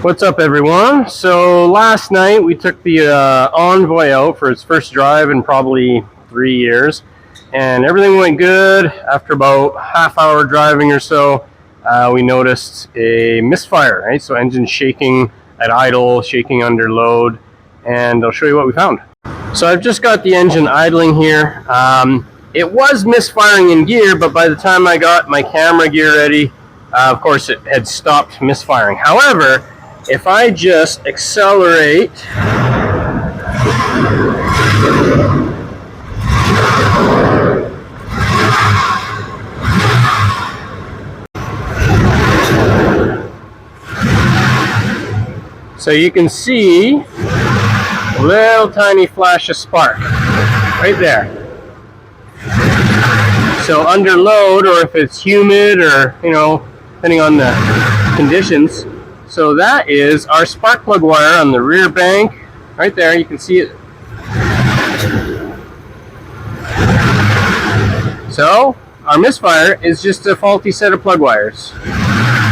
What's up, everyone? So last night we took the Envoy out for its first drive in probably 3 years, and everything went good. After about half-hour driving or so, we noticed a misfire, right? So engine shaking at idle, shaking under load, and I'll show you what we found. So I've just got the engine idling here. It was misfiring in gear, but by the time I got my camera gear ready, of course it had stopped misfiring. However, if I just accelerate, so you can see a little tiny flash of spark right there. So under load, or if it's humid, or depending on the conditions. So that is our spark plug wire on the rear bank. Right there, you can see it. So our misfire is just a faulty set of plug wires.